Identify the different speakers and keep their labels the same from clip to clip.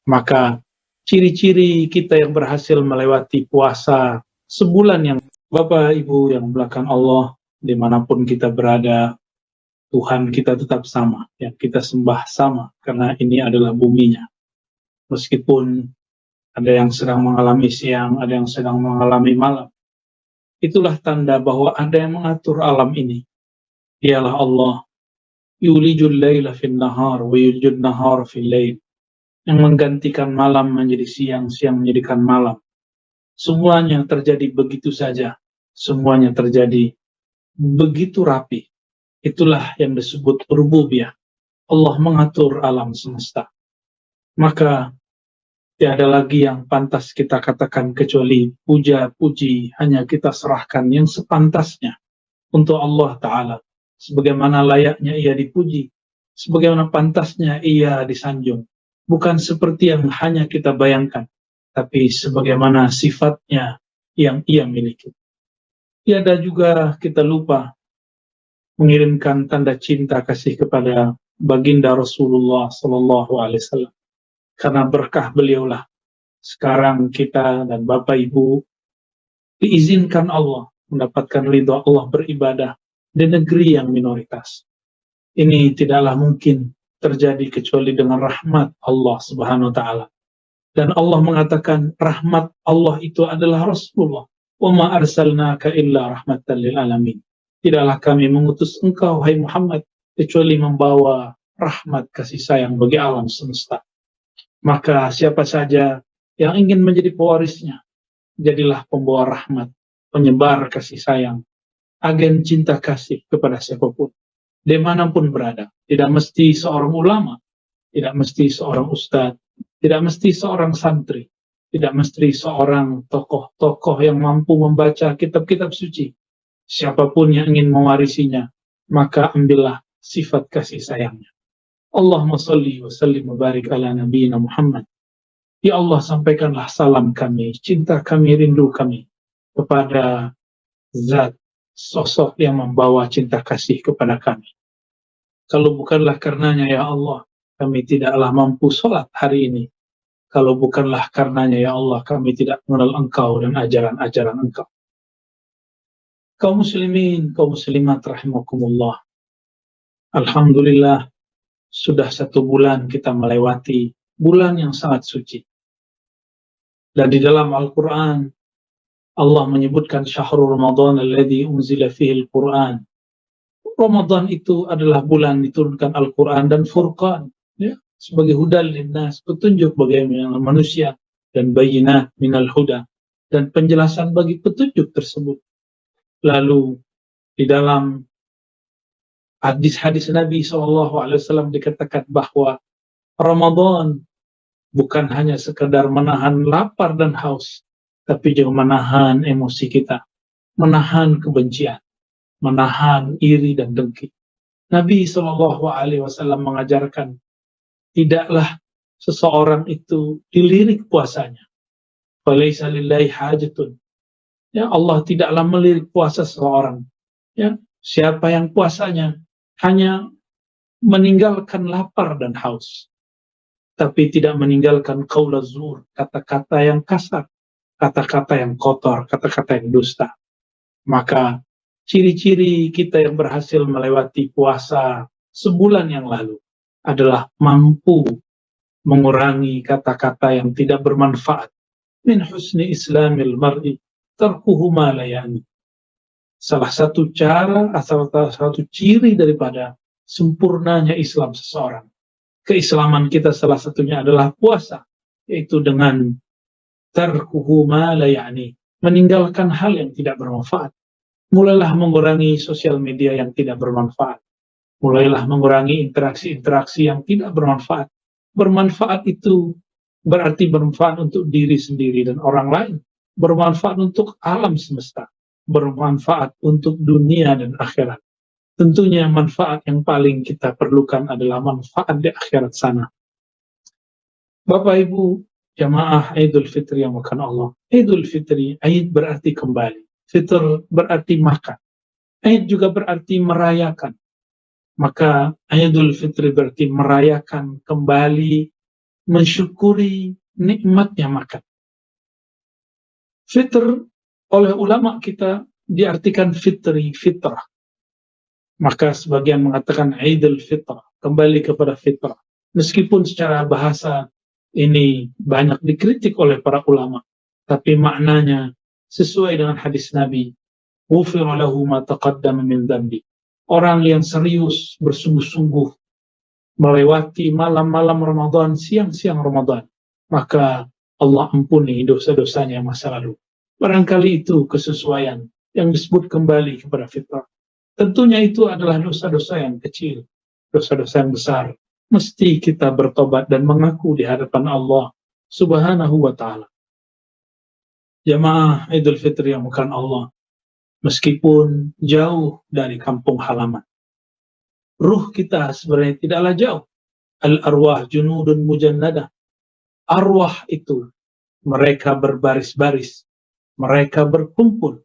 Speaker 1: Maka ciri-ciri kita yang berhasil melewati puasa sebulan yang Bapak Ibu yang belakang Allah, dimanapun kita berada, Tuhan kita tetap sama, yang kita sembah sama, karena ini adalah buminya. Meskipun ada yang sedang mengalami siang, ada yang sedang mengalami malam, itulah tanda bahwa ada yang mengatur alam ini. Dialah Allah, yulijul laila fin nahar, wa yulijul nahar fil lail, yang menggantikan malam menjadi siang, siang menjadikan malam. Semuanya terjadi begitu saja, semuanya terjadi begitu rapi. Itulah yang disebut rububiyah. Allah mengatur alam semesta. Maka tiada lagi yang pantas kita katakan kecuali puja-puji hanya kita serahkan yang sepantasnya untuk Allah Ta'ala. Sebagaimana layaknya ia dipuji, sebagaimana pantasnya ia disanjung. Bukan seperti yang hanya kita bayangkan, tapi sebagaimana sifatnya yang ia miliki. Tiada juga kita lupa mengirimkan tanda cinta kasih kepada baginda Rasulullah Sallallahu Alaihi Wasallam. Karena berkah beliaulah sekarang kita dan Bapak Ibu diizinkan Allah mendapatkan ridha Allah beribadah di negeri yang minoritas. Ini tidaklah mungkin terjadi kecuali dengan rahmat Allah Subhanahu wa taala. Dan Allah mengatakan rahmat Allah itu adalah Rasulullah. Wa ma arsalnaka illa rahmatan lil alamin. Tidaklah kami mengutus engkau, hai Muhammad, kecuali membawa rahmat kasih sayang bagi alam semesta. Maka siapa saja yang ingin menjadi pewarisnya, jadilah pembawa rahmat, penyebar kasih sayang, agen cinta kasih kepada siapapun, dimanapun berada. Tidak mesti seorang ulama, tidak mesti seorang ustadz, tidak mesti seorang santri, tidak mesti seorang tokoh-tokoh yang mampu membaca kitab-kitab suci. Siapapun yang ingin mewarisinya, maka ambillah sifat kasih sayangnya. Allahumma salli wa sallim wa barik ala nabiyina Muhammad. Ya Allah, sampaikanlah salam kami, cinta kami, rindu kami kepada zat sosok yang membawa cinta kasih kepada kami. Kalau bukanlah karenanya ya Allah, kami tidaklah mampu sholat hari ini. Kalau bukanlah karenanya ya Allah, kami tidak mengenal Engkau dan ajaran-ajaran Engkau. Kaum muslimin, kaum muslimat rahimakumullah. Alhamdulillah, sudah 1 bulan kita melewati bulan yang sangat suci. Dan di dalam Al-Quran, Allah menyebutkan syahrul Ramadan alladzi unzila fihi al-Quran. Ramadan itu adalah bulan diturunkan Al-Quran dan Furqan, ya, sebagai hudal linnas, petunjuk bagi manusia, dan bayyinat minal huda, dan penjelasan bagi petunjuk tersebut. Lalu di dalam hadis-hadis Nabi SAW dikatakan bahwa Ramadan bukan hanya sekedar menahan lapar dan haus, tapi juga menahan emosi kita, menahan kebencian, menahan iri dan dengki. Nabi SAW mengajarkan, tidaklah seseorang itu dilirik puasanya. Falaisa lillahi hajatun. Ya, Allah tidaklah melirik puasa seseorang. Ya, siapa yang puasanya hanya meninggalkan lapar dan haus, tapi tidak meninggalkan qaul zur, kata-kata yang kasar, kata-kata yang kotor, kata-kata yang dusta. Maka ciri-ciri kita yang berhasil melewati puasa sebulan yang lalu adalah mampu mengurangi kata-kata yang tidak bermanfaat. Min husni islamil mar'i tarkuhu ma la ya'ni. Salah satu cara, salah satu ciri daripada sempurnanya Islam seseorang, keislaman kita salah satunya adalah puasa, yaitu dengan tarkuhu ma la ya'ni, meninggalkan hal yang tidak bermanfaat. Mulailah mengurangi sosial media yang tidak bermanfaat. Mulailah mengurangi interaksi-interaksi yang tidak bermanfaat. Bermanfaat itu berarti bermanfaat untuk diri sendiri dan orang lain. Bermanfaat untuk alam semesta. Bermanfaat untuk dunia dan akhirat. Tentunya manfaat yang paling kita perlukan adalah manfaat di akhirat sana. Bapak Ibu, jamaah Idul Fitri yang makan Allah. Idul Fitri, Aid berarti kembali. Fitr berarti makan. Aid juga berarti merayakan. Maka Idul Fitri berarti merayakan kembali mensyukuri nikmatnya makan. Fitr oleh ulama kita diartikan fitri, fitrah. Maka sebagian mengatakan Idul Fitrah, kembali kepada fitrah. Meskipun secara bahasa ini banyak dikritik oleh para ulama, tapi maknanya sesuai dengan hadis Nabi, "Ghufira lahu ma taqaddama min dzambi." Orang yang serius bersungguh-sungguh melewati malam-malam Ramadan, siang-siang Ramadan, maka Allah ampuni dosa-dosanya masa lalu. Barangkali itu kesesuaian yang disebut kembali kepada fitrah. Tentunya itu adalah dosa-dosa yang kecil, dosa-dosa yang besar. Mesti kita bertobat dan mengaku di hadapan Allah Subhanahu wa Ta'ala. Jamaah Idul Fitri yang bukan Allah, meskipun jauh dari kampung halaman, ruh kita sebenarnya tidaklah jauh. Al-arwah junudun mujannadah. Arwah itu mereka berbaris-baris, mereka berkumpul.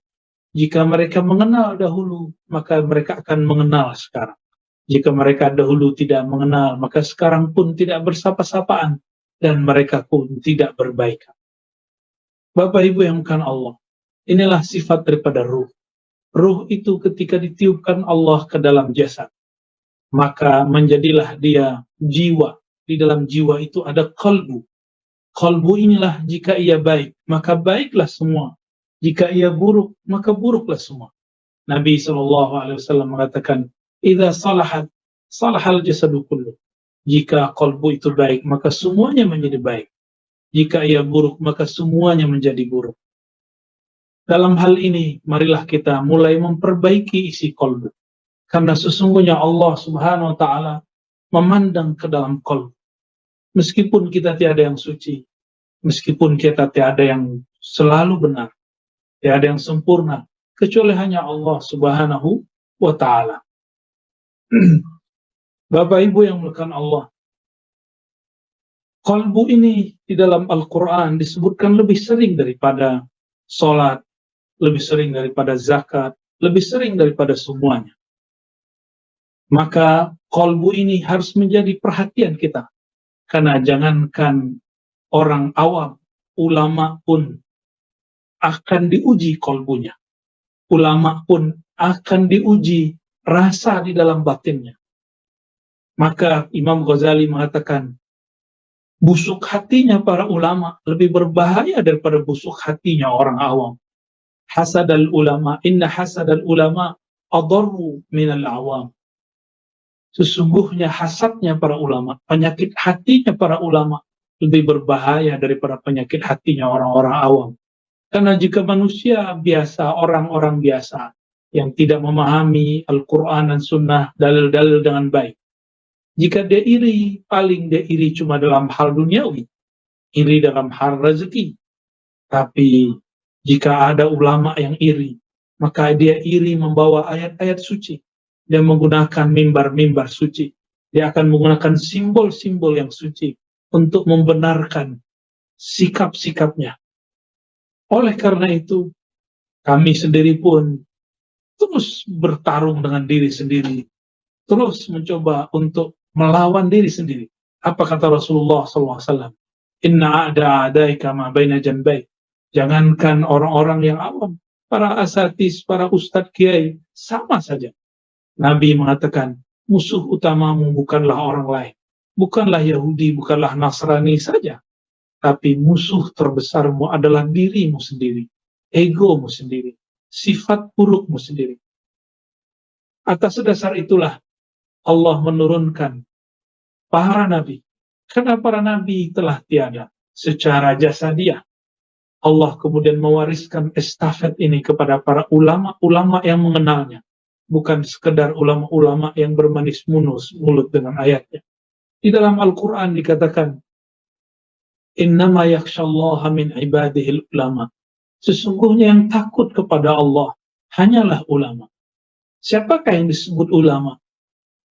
Speaker 1: Jika mereka mengenal dahulu, maka mereka akan mengenal sekarang. Jika mereka dahulu tidak mengenal, maka sekarang pun tidak bersapa-sapaan, dan mereka pun tidak berbaikan. Bapak Ibu yang bukan Allah, inilah sifat daripada ruh. Ruh itu ketika ditiupkan Allah ke dalam jasad, maka menjadilah dia jiwa. Di dalam jiwa itu ada qalbu. Qalbu inilah jika ia baik, maka baiklah semua. Jika ia buruk, maka buruklah semua. Nabi SAW mengatakan, "Idza salahat, salahal jasadu kullu." Jika qalbu itu baik, maka semuanya menjadi baik. Jika ia buruk, maka semuanya menjadi buruk. Dalam hal ini, marilah kita mulai memperbaiki isi qalbu. Karena sesungguhnya Allah Subhanahu wa Ta'ala memandang ke dalam qalbu. Meskipun kita tiada yang suci, meskipun kita tiada yang selalu benar, tiada yang sempurna, kecuali hanya Allah Subhanahu wa Ta'ala. Bapak Ibu yang dimuliakan Allah, qalbu ini di dalam Al-Quran disebutkan lebih sering daripada sholat, lebih sering daripada zakat, lebih sering daripada semuanya. Maka qalbu ini harus menjadi perhatian kita. Karena jangankan orang awam, ulama pun akan diuji qalbunya. Ulama pun akan diuji rasa di dalam batinnya. Maka Imam Ghazali mengatakan, busuk hatinya para ulama lebih berbahaya daripada busuk hatinya orang awam. Hasadal ulama, inna hasadal ulama adarru minal awam. Sesungguhnya hasadnya para ulama, penyakit hatinya para ulama lebih berbahaya daripada penyakit hatinya orang-orang awam. Karena jika manusia biasa, orang-orang biasa yang tidak memahami Al-Quran dan Sunnah, dalil-dalil dengan baik, jika dia iri, paling dia iri cuma dalam hal duniawi, iri dalam hal rezeki. Tapi jika ada ulama yang iri, maka dia iri membawa ayat-ayat suci. Dia menggunakan mimbar-mimbar suci. Dia akan menggunakan simbol-simbol yang suci untuk membenarkan sikap-sikapnya. Oleh karena itu, kami sendiri pun terus bertarung dengan diri sendiri, terus mencoba untuk melawan diri sendiri. Apa kata Rasulullah SAW? Inna a'da'adaika ma baina janbaik. Jangankan orang-orang yang awam, para asatis, para ustadz kiai, sama saja. Nabi mengatakan, musuh utamamu bukanlah orang lain, bukanlah Yahudi, bukanlah Nasrani saja, tapi musuh terbesarmu adalah dirimu sendiri, egomu sendiri, sifat burukmu sendiri. Atas dasar itulah Allah menurunkan para nabi. Karena para nabi telah tiada secara jasadiah. Allah kemudian mewariskan estafet ini kepada para ulama-ulama yang mengenalnya. Bukan sekedar ulama-ulama yang bermanis mulut dengan ayatnya. Di dalam Al-Quran dikatakan, Innama yakhshallaha min ibadihil ulama. Sesungguhnya yang takut kepada Allah hanyalah ulama. Siapakah yang disebut ulama?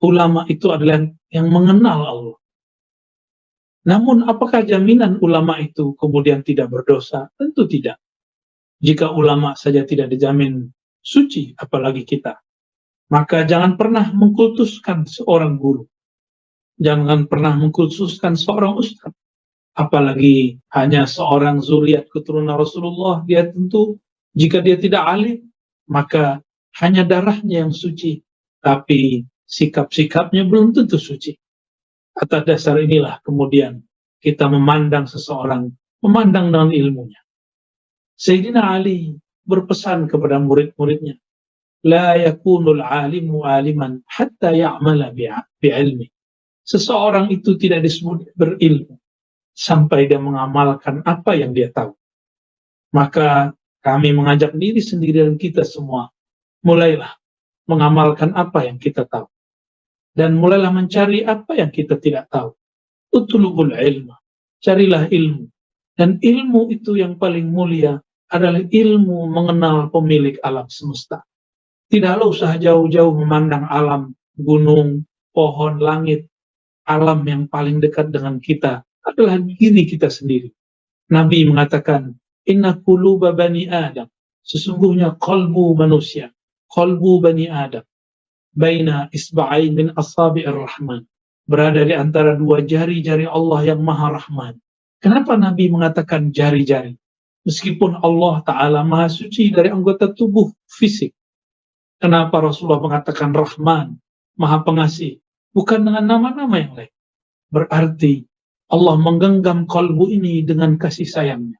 Speaker 1: Ulama itu adalah yang mengenal Allah. Namun apakah jaminan ulama itu kemudian tidak berdosa? Tentu tidak. Jika ulama saja tidak dijamin suci, apalagi kita. Maka jangan pernah mengkultuskan seorang guru. Jangan pernah mengkultuskan seorang ustaz. Apalagi hanya seorang zuriat keturunan Rasulullah, dia tentu jika dia tidak alim, maka hanya darahnya yang suci, tapi sikap-sikapnya belum tentu suci. Atas dasar inilah kemudian kita memandang seseorang, memandang dengan ilmunya. Sayyidina Ali berpesan kepada murid-muridnya, la yakunul alimu aliman hatta ya'mala bi'ilmi. Seseorang itu tidak disebut berilmu sampai dia mengamalkan apa yang dia tahu. Maka kami mengajak diri sendiri dan kita semua, mulailah mengamalkan apa yang kita tahu. Dan mulailah mencari apa yang kita tidak tahu. Utlubul ilma, carilah ilmu. Dan ilmu itu yang paling mulia adalah ilmu mengenal pemilik alam semesta. Tidaklah usah jauh-jauh memandang alam, gunung, pohon, langit. Alam yang paling dekat dengan kita adalah diri kita sendiri. Nabi mengatakan, inna quluba bani Adam, sesungguhnya qalbu manusia, qalbu bani Adam, baina isba'ain min asabi'ir rahman, berada di antara dua jari-jari Allah yang maha rahman. Kenapa Nabi mengatakan jari-jari? Meskipun Allah Ta'ala maha suci dari anggota tubuh fisik. Kenapa Rasulullah mengatakan rahman, maha pengasih? Bukan dengan nama-nama yang lain. Berarti Allah menggenggam kalbu ini dengan kasih sayangnya.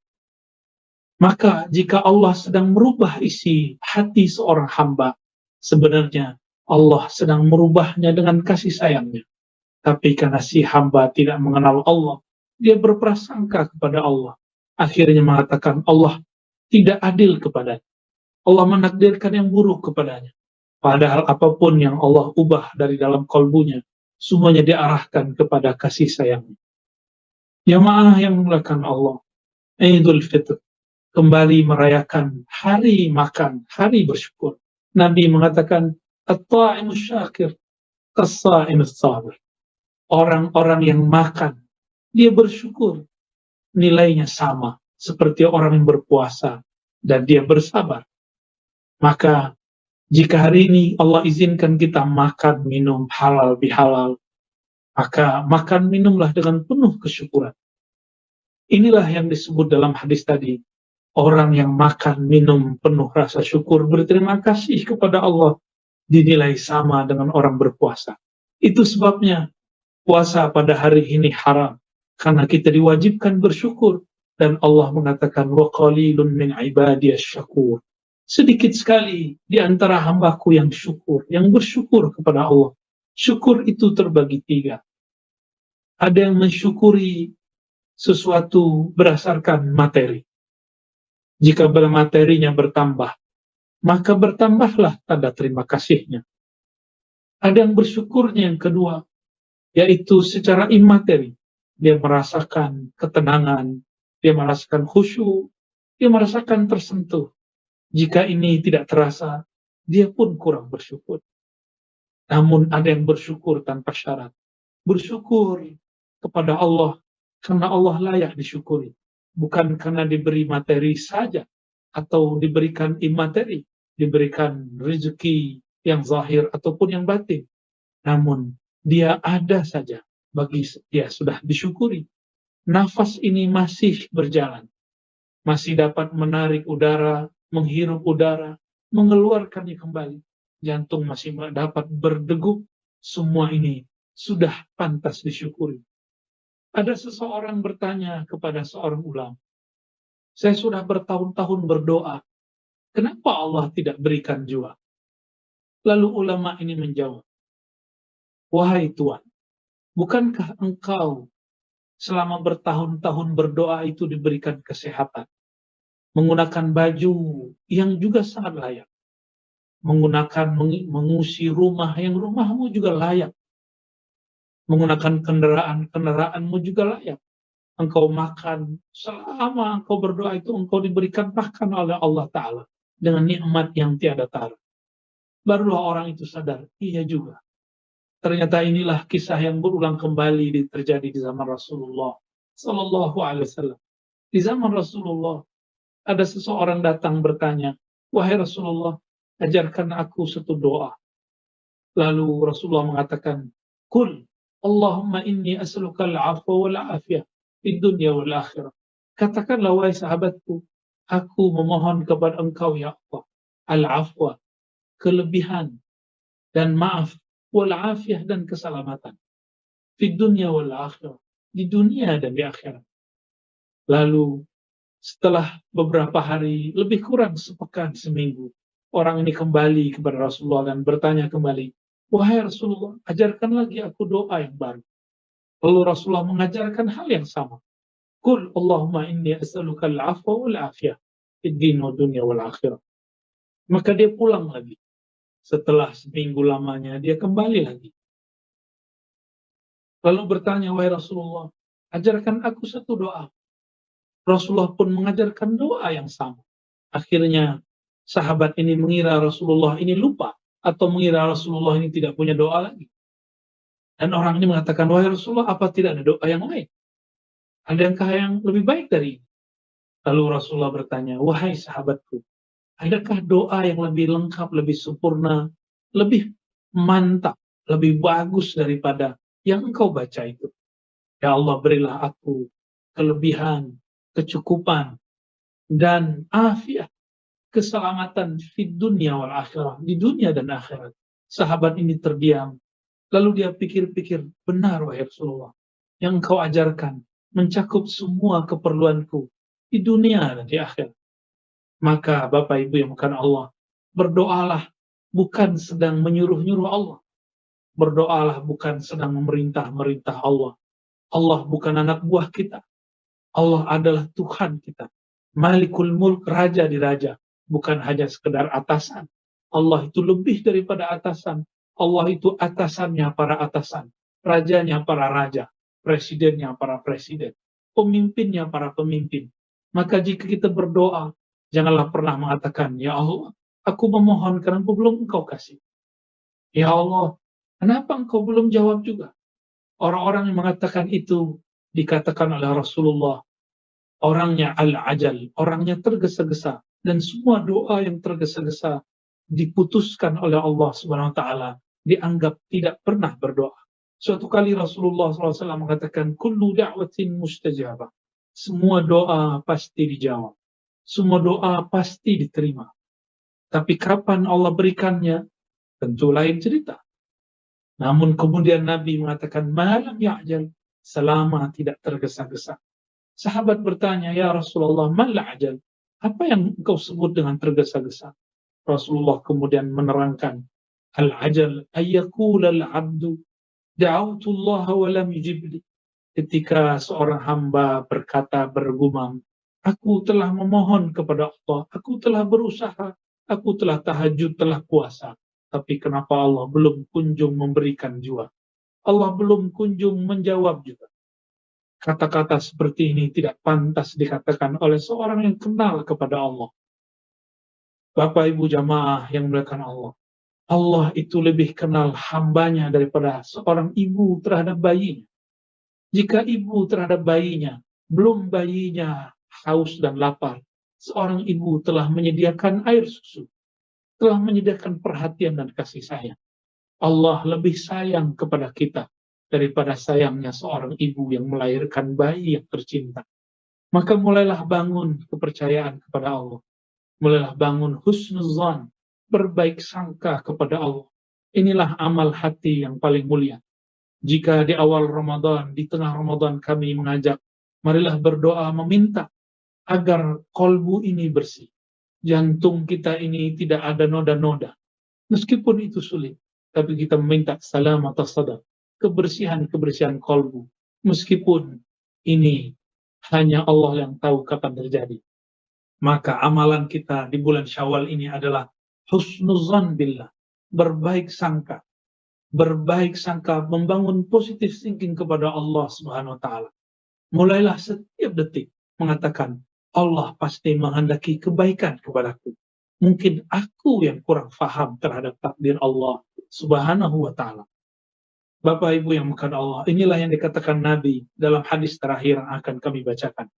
Speaker 1: Maka jika Allah sedang merubah isi hati seorang hamba, sebenarnya Allah sedang merubahnya dengan kasih sayangnya. Tapi karena si hamba tidak mengenal Allah, dia berprasangka kepada Allah. Akhirnya mengatakan Allah tidak adil kepadanya. Allah menakdirkan yang buruk kepadanya. Padahal apapun yang Allah ubah dari dalam kalbunya, semuanya diarahkan kepada kasih sayangnya. Jamaah yang mulakan Allah, Idul Fitr, kembali merayakan hari makan, hari bersyukur. Nabi mengatakan, at-ta'imus syakir, as-sa'imus sabir. Orang-orang yang makan, dia bersyukur, nilainya sama seperti orang yang berpuasa dan dia bersabar. Maka jika hari ini Allah izinkan kita makan, minum halal bihalal, maka makan minumlah dengan penuh kesyukuran. Inilah yang disebut dalam hadis tadi, orang yang makan minum penuh rasa syukur, berterima kasih kepada Allah, dinilai sama dengan orang berpuasa. Itu sebabnya puasa pada hari ini haram, karena kita diwajibkan bersyukur, dan Allah mengatakan, wa qalilun min ibadiyas syakur. Sedikit sekali di antara hambaku yang syukur, yang bersyukur kepada Allah. Syukur itu terbagi tiga. Ada yang mensyukuri sesuatu berdasarkan materi. Jika materinya bertambah, maka bertambahlah tanda terima kasihnya. Ada yang bersyukurnya yang kedua, yaitu secara imateri. Dia merasakan ketenangan, dia merasakan khusyuk, dia merasakan tersentuh. Jika ini tidak terasa, dia pun kurang bersyukur. Namun ada yang bersyukur tanpa syarat. Bersyukur kepada Allah karena Allah layak disyukuri. Bukan karena diberi materi saja atau diberikan imateri, diberikan rezeki yang zahir ataupun yang batin. Namun dia ada saja, bagi dia sudah disyukuri. Nafas ini masih berjalan, masih dapat menarik udara, menghirup udara, mengeluarkannya kembali. Jantung masih dapat berdegup. Semua ini sudah pantas disyukuri. Ada seseorang bertanya kepada seorang ulama, saya sudah bertahun-tahun berdoa, kenapa Allah tidak berikan jua? Lalu ulama ini menjawab, wahai Tuhan, bukankah engkau selama bertahun-tahun berdoa itu diberikan kesehatan? Menggunakan baju yang juga sangat layak. Menggunakan, mengusi rumah yang rumahmu juga layak. Menggunakan kendaraan-kendaraanmu juga layak. Engkau makan, selama engkau berdoa itu engkau diberikan makan oleh Allah Ta'ala dengan nikmat yang tiada tara. Barulah orang itu sadar, iya juga. Ternyata inilah kisah yang berulang kembali terjadi di zaman Rasulullah Sallallahu Alaihi Wasallam. Di zaman Rasulullah ada seseorang datang bertanya, wahai Rasulullah, ajarkan aku satu doa. Lalu Rasulullah mengatakan, Kul, Allahumma inni as'aluka al-'afwa wal 'afiyah fid dunya wal akhirah. Katakanlah wahai sahabatku, aku memohon kepada engkau ya Allah al-afwa, kelebihan dan maaf, wal afiyah dan keselamatan. Fid dunya wal akhirah, di dunia dan di akhirat. Lalu setelah beberapa hari, lebih kurang sepekan, seminggu, orang ini kembali kepada Rasulullah dan bertanya kembali, wahai Rasulullah, ajarkan lagi aku doa yang baru. Lalu Rasulullah mengajarkan hal yang sama. Qul Allahumma inni as'aluka al-afwa wal afiyah fid din wa dunya wal akhirah. Maka dia pulang lagi. Setelah seminggu lamanya, dia kembali lagi. Lalu bertanya, wahai Rasulullah, ajarkan aku satu doa. Rasulullah pun mengajarkan doa yang sama. Akhirnya sahabat ini mengira Rasulullah ini lupa atau mengira Rasulullah ini tidak punya doa lagi. Dan orang ini mengatakan, wahai Rasulullah, apa tidak ada doa yang lain? Adakah yang lebih baik dari ini? Lalu Rasulullah bertanya, wahai sahabatku, adakah doa yang lebih lengkap, lebih sempurna, lebih mantap, lebih bagus daripada yang engkau baca itu? Ya Allah, berilah aku kelebihan, kecukupan, dan afiat, keselamatan di dunia wal akhirah, di dunia dan akhirat. Sahabat ini terdiam. Lalu dia pikir-pikir, benar wahai Rasulullah, yang engkau ajarkan mencakup semua keperluanku di dunia dan di akhirat. Maka Bapak Ibu yang bukan Allah, berdoalah bukan sedang menyuruh-nyuruh Allah. Berdoalah bukan sedang memerintah-merintah Allah. Allah bukan anak buah kita. Allah adalah Tuhan kita. Malikul Mulk, raja di raja. Bukan hanya sekedar atasan. Allah itu lebih daripada atasan. Allah itu atasannya para atasan. Rajanya para raja. Presidennya para presiden. Pemimpinnya para pemimpin. Maka jika kita berdoa, janganlah pernah mengatakan, ya Allah, aku memohon karena aku belum engkau kasih. Ya Allah, kenapa engkau belum jawab juga? Orang-orang yang mengatakan itu dikatakan oleh Rasulullah, orangnya al-ajal, orangnya tergesa-gesa, dan semua doa yang tergesa-gesa diputuskan oleh Allah Subhanahu wa taala, dianggap tidak pernah berdoa. Suatu kali Rasulullah SAW mengatakan, kullu da'watin mustajabah. Semua doa pasti dijawab. Semua doa pasti diterima. Tapi kapan Allah berikannya, tentu lain cerita. Namun kemudian Nabi mengatakan, malam ya'jal, selama tidak tergesa-gesa. Sahabat bertanya, ya Rasulullah, mal ajal? Apa yang engkau sebut dengan tergesa-gesa? Rasulullah kemudian menerangkan, al-ajal ayyakula al-abdu da'autullaha wa lam yujibli. Ketika seorang hamba berkata, bergumam, aku telah memohon kepada Allah, aku telah berusaha, aku telah tahajud, telah puasa, tapi kenapa Allah belum kunjung memberikan jua? Allah belum kunjung menjawab juga. Kata-kata seperti ini tidak pantas dikatakan oleh seorang yang kenal kepada Allah. Bapak Ibu jamaah yang dimuliakan Allah. Allah itu lebih kenal hambanya daripada seorang ibu terhadap bayinya. Jika ibu terhadap bayinya, belum bayinya haus dan lapar, seorang ibu telah menyediakan air susu, telah menyediakan perhatian dan kasih sayang. Allah lebih sayang kepada kita daripada sayangnya seorang ibu yang melahirkan bayi yang tercinta. Maka mulailah bangun kepercayaan kepada Allah. Mulailah bangun husnuzan, berbaik sangka kepada Allah. Inilah amal hati yang paling mulia. Jika di awal Ramadan, di tengah Ramadan kami mengajak, marilah berdoa meminta agar kolbu ini bersih. Jantung kita ini tidak ada noda-noda. Meskipun itu sulit, tapi kita meminta salam atas sadar, kebersihan-kebersihan kolbu. Meskipun ini hanya Allah yang tahu kapan terjadi. Maka amalan kita di bulan Syawal ini adalah husnuzan billah, berbaik sangka. Berbaik sangka, membangun positive thinking kepada Allah Subhanahu wa taala. Mulailah setiap detik mengatakan, Allah pasti menghendaki kebaikan kepadaku. Mungkin aku yang kurang faham terhadap takdir Allah Subhanahu wa taala. Bapak Ibu yang bukan Allah, inilah yang dikatakan Nabi dalam hadis terakhir yang akan kami bacakan.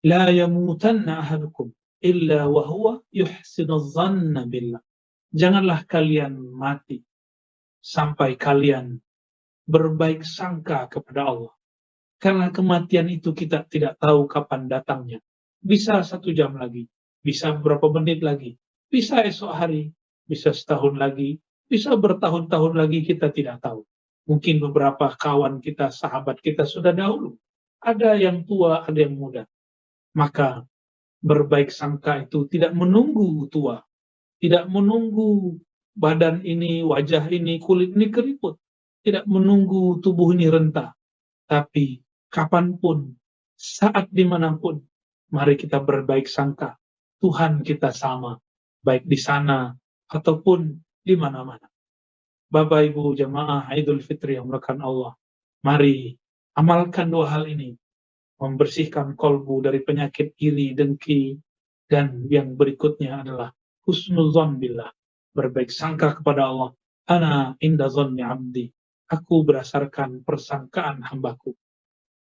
Speaker 1: La yamutanna ahadukum illa wa huwa yuhsinu dhanna billah. Janganlah kalian mati sampai kalian berbaik sangka kepada Allah. Karena kematian itu kita tidak tahu kapan datangnya. Bisa 1 jam lagi, bisa beberapa menit lagi, bisa esok hari, bisa setahun lagi, bisa bertahun-tahun lagi, kita tidak tahu. Mungkin beberapa kawan kita, sahabat kita sudah dahulu. Ada yang tua, ada yang muda. Maka berbaik sangka itu tidak menunggu tua, tidak menunggu badan ini, wajah ini, kulit ini keriput, tidak menunggu tubuh ini rentah. Tapi kapanpun, saat dimanapun, mari kita berbaik sangka. Tuhan kita sama, baik di sana ataupun di mana-mana. Bapak Ibu jamaah Idul Fitri yang melakukan Allah, mari amalkan 2 hal ini, membersihkan kolbu dari penyakit iri, dengki, dan yang berikutnya adalah husnuzon billah, berbaik sangka kepada Allah. Ana inda zonni abdi, aku berdasarkan persangkaan hambaku.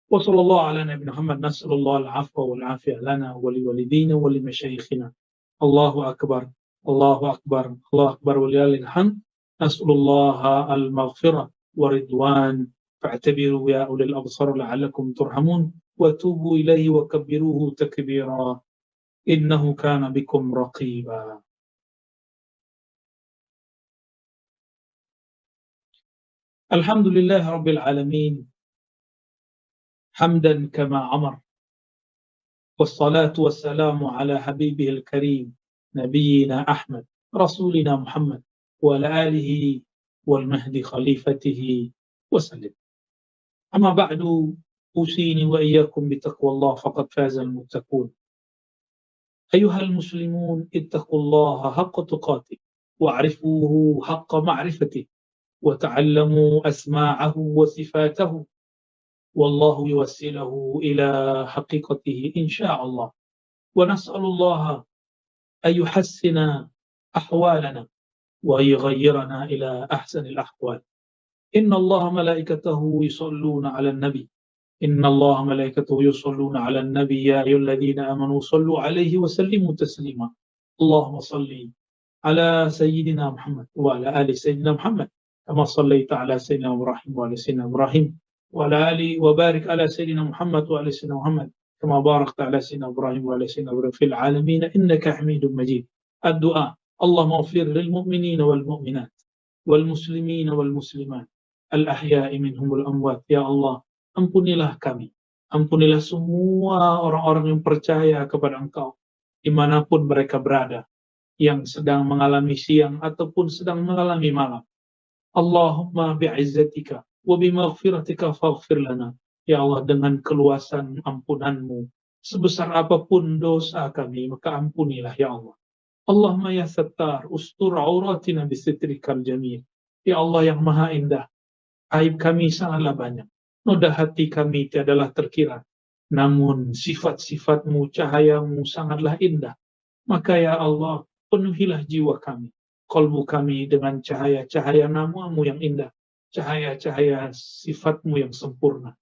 Speaker 1: Wassallallahu ala Nabi Muhammad, nas'alullah al-afwa wal-afiyah lana wa liwalidina wa limasyayikhina. Allahu akbar, Allahu akbar, Allahu akbar walillahil hamd. Nas'alullah al-maghfirah wa ridwan. Fa'tabiru ya ulil absar la'allakum turhamun wa tubu ilaihi wa kabbiruhu takbira. Innahu kana bikum raqiba. Alhamdulillah rabbil alamin. حمدا كما أمر والصلاة والسلام على حبيبه الكريم نبينا أحمد رسولنا محمد وعلى آله والمهدي خليفته وسلم. أما بعد أوصيني وإياكم بتقوى الله فقد فاز المتقون. أيها المسلمون اتقوا الله حق تقاته واعرفوه حق معرفته وتعلموا أسماعه وصفاته والله يوسله إلى حقيقته إن شاء الله. ونسأل الله أن يحسن أحوالنا ويغيرنا إلى أحسن الأحوال. إن الله ملائكته يصلون على النبي إن الله ملائكته يصلون على النبي يا أيها الذين آمنوا صلوا عليه وسلموا تسليما. اللهم صل على سيدنا محمد وعلى آل سيدنا محمد كما صليت على سيدنا إبراهيم وعلى سيدنا إبراهيم وعلى آله وبارك على سيدنا محمد وعلى سيدنا محمد كما باركت على سيدنا إبراهيم وعلى سيدنا إبراهيم في العالمين إنك حميد مجيد. الدعاء اللهم اغفر للمؤمنين والمؤمنات والmuslimin والmuslimat al-ahya'i minhum wal-amwat. Ya Allah, ampunilah kami, ampunilah semua orang-orang yang percaya kepada Engkau dimanapun mereka berada, yang sedang mengalami siang ataupun sedang mengalami malam. Allahumma bi'izzatika wa bimaghfiratika faghfir lana. Ya Allah, dengan keluasan ampunanmu, sebesar apapun dosa kami, maka ampunilah ya Allah. Allahumma ya Sattar, ustur auratina bisitrikal jamil. Ya Allah yang maha indah, aib kami sangatlah banyak, noda hati kami tiadalah terkira, namun sifat-sifatmu, cahayamu sangatlah indah. Maka ya Allah, penuhilah jiwa kami, kolbu kami dengan cahaya-cahaya namamu yang indah, cahaya-cahaya sifatmu yang sempurna.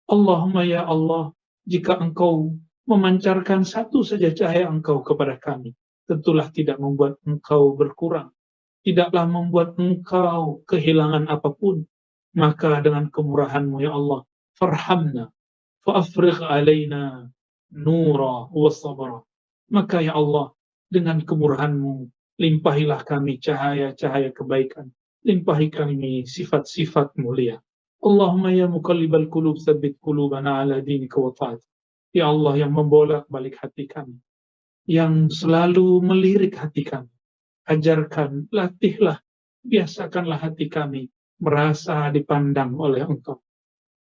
Speaker 1: Allahumma ya Allah, jika Engkau memancarkan satu saja cahaya Engkau kepada kami, tentulah tidak membuat Engkau berkurang, tidaklah membuat Engkau kehilangan apapun. Maka dengan kemurahan-Mu ya Allah, farhamna fa'afrigh alaina nura wa sabra. Maka ya Allah, dengan kemurahan-Mu, limpahilah kami cahaya-cahaya kebaikan, limpahi kami sifat-sifat mulia. Allahumma ya muqallibal qulub tsabbit qulubana ala dinika wa ta'atik. Ya Allah yang membolak-balik hati kami, yang selalu melirik hati kami, ajarkan, latihlah, biasakanlah hati kami merasa dipandang oleh Engkau.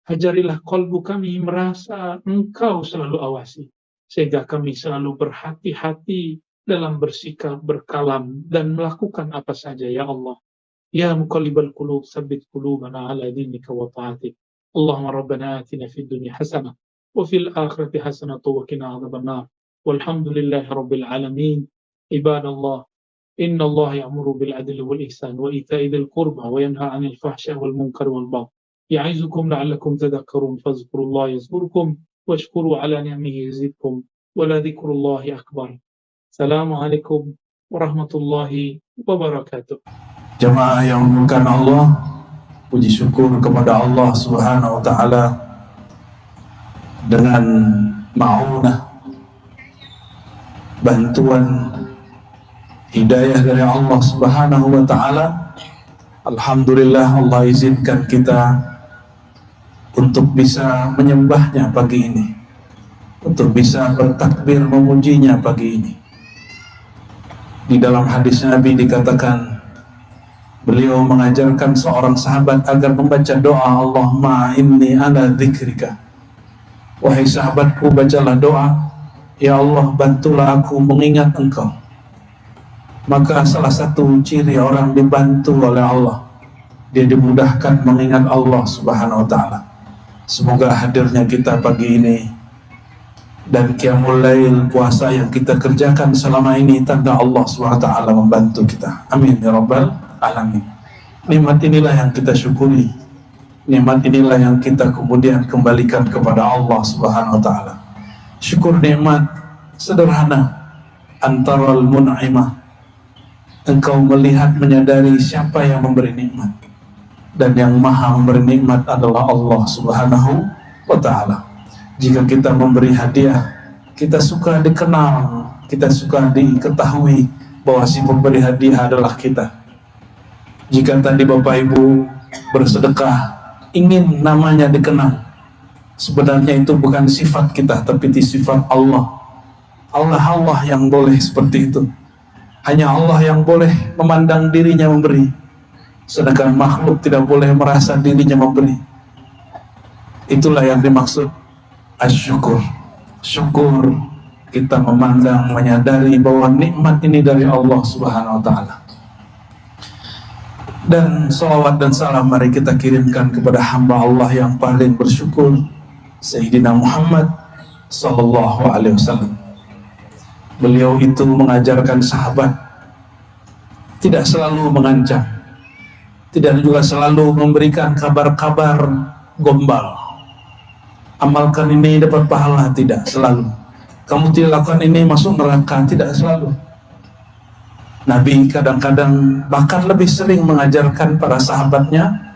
Speaker 1: Ajarilah kolbu kami merasa Engkau selalu awasi, sehingga kami selalu berhati-hati dalam bersikap, berkalam, dan melakukan apa saja ya Allah. Ya muqallibal qulub tsabbit qulubana ala dinika wa ta'atik. Allahumma rabbana atina fid dunya hasanah wa fil akhirati hasanah wa qina adzabannar. Walhamdulillahi rabbil alamin. Ibadallah, inna Allah ya'muru bil adli wal ihsan wa ita'i dzil qurba wa yanha 'anil fahsya'i wal munkari wal baghi. Ya'izukum la'allakum tadhakkarun. Fadhkurullaha yazkurkum washkuru 'ala ni'amihi yazidkum wa la dzikrullahi akbar. Assalamualaikum warahmatullahi wabarakatuh.
Speaker 2: Jamaah yang dimuliakan Allah, puji syukur kepada Allah Subhanahu wa taala dengan ma'unah, bantuan hidayah dari Allah Subhanahu wa Ta'ala. Alhamdulillah, Allah izinkan kita untuk bisa menyembahnya pagi ini, untuk bisa bertakbir memujinya pagi ini. Di dalam hadis Nabi dikatakan, beliau mengajarkan seorang sahabat agar membaca doa, Allahumma inni ala dzikrika, wahai sahabatku, bacalah doa, ya Allah bantulah aku mengingat engkau. Maka salah satu ciri orang dibantu oleh Allah, dia dimudahkan mengingat Allah Subhanahu wa Ta'ala. Semoga hadirnya kita pagi ini dan qiyamul lail, puasa yang kita kerjakan selama ini, tanda Allah Subhanahu wa Ta'ala membantu kita. Amin ya rabbal alamin. Nikmat inilah yang kita syukuri, nikmat inilah yang kita kemudian kembalikan kepada Allah Subhanahu wa Ta'ala. Syukur nikmat sederhana, antaral mun'imah, engkau melihat, menyadari siapa yang memberi nikmat, dan yang maha memberi nikmat adalah Allah Subhanahu wa Ta'ala. Jika kita memberi hadiah, kita suka dikenal, kita suka diketahui bahwa si pemberi hadiah adalah kita. Jika tadi Bapak Ibu bersedekah, ingin namanya dikenal, sebenarnya itu bukan sifat kita, tapi itu sifat Allah. Allah yang boleh seperti itu. Hanya Allah yang boleh memandang dirinya memberi, sedangkan makhluk tidak boleh merasa dirinya memberi. Itulah yang dimaksud asyukur. Syukur, kita memandang, menyadari bahwa nikmat ini dari Allah Subhanahu wa Ta'ala. Dan salawat dan salam mari kita kirimkan kepada hamba Allah yang paling bersyukur, Sayyidina Muhammad sallallahu alaihi wasallam. Beliau itu mengajarkan sahabat tidak selalu mengancam, tidak juga selalu memberikan kabar-kabar gombal. Amalkan ini dapat pahala, tidak selalu. Kamu tidak lakukan ini masuk neraka, tidak selalu. Nabi kadang-kadang bahkan lebih sering mengajarkan para sahabatnya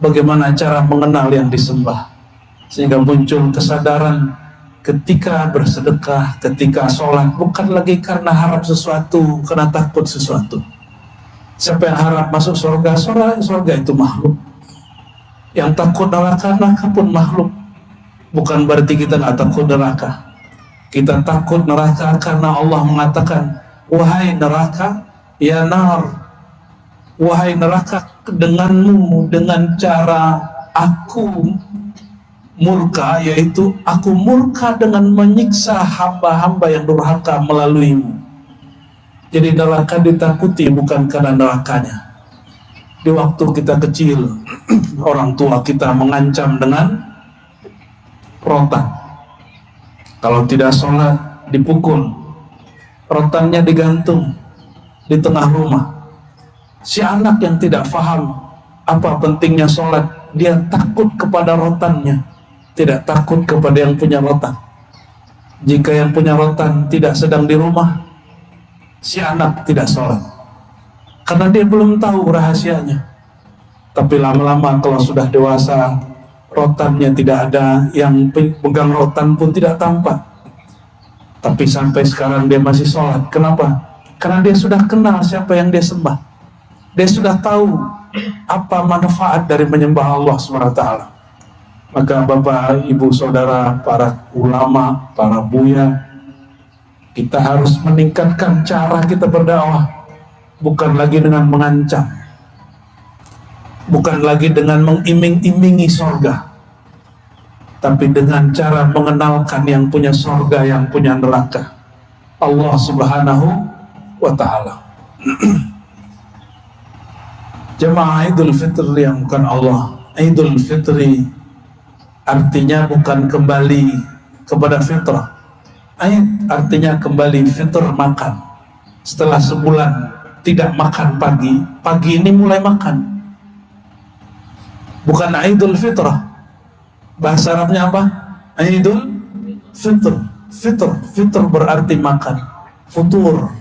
Speaker 2: bagaimana cara mengenal yang disembah, sehingga muncul kesadaran ketika bersedekah, ketika sholat, bukan lagi karena harap sesuatu, karena takut sesuatu. Siapa yang harap masuk surga, surga itu makhluk. Yang takut neraka, neraka pun makhluk. Bukan berarti kita nggak takut neraka. Kita takut neraka karena Allah mengatakan, wahai neraka, ya nar, wahai neraka, denganmu, dengan cara aku murka, yaitu aku murka dengan menyiksa hamba-hamba yang durhaka melaluimu. Jadi neraka ditakuti bukan karena nerakanya. Di waktu kita kecil, orang tua kita mengancam dengan rotan. Kalau tidak sholat, dipukul. Rotannya digantung di tengah rumah. Si anak yang tidak paham apa pentingnya sholat, dia takut kepada rotannya, tidak takut kepada yang punya rotan. Jika yang punya rotan tidak sedang di rumah, si anak tidak sholat karena dia belum tahu rahasianya. Tapi lama-lama kalau sudah dewasa, rotannya tidak ada, yang pegang rotan pun tidak tampak, tapi sampai sekarang dia masih sholat. Kenapa? Karena dia sudah kenal siapa yang dia sembah. Dia sudah tahu apa manfaat dari menyembah Allah SWT. Maka Bapak, Ibu, Saudara, para ulama, para buya, kita harus meningkatkan cara kita berdakwah. Bukan lagi dengan mengancam, bukan lagi dengan mengiming-imingi sorga, tapi dengan cara mengenalkan yang punya sorga, yang punya neraka, Allah Subhanahu wa Ta'ala. Jemaah Idul Fitri yang bukan Allah, Idul Fitri artinya bukan kembali kepada fitrah. Artinya kembali fitr, makan. Setelah sebulan tidak makan pagi ini mulai makan. Bukan Idul Fitrah. Bahasa Arabnya apa? Idul Fitr. Fitr berarti makan, futur.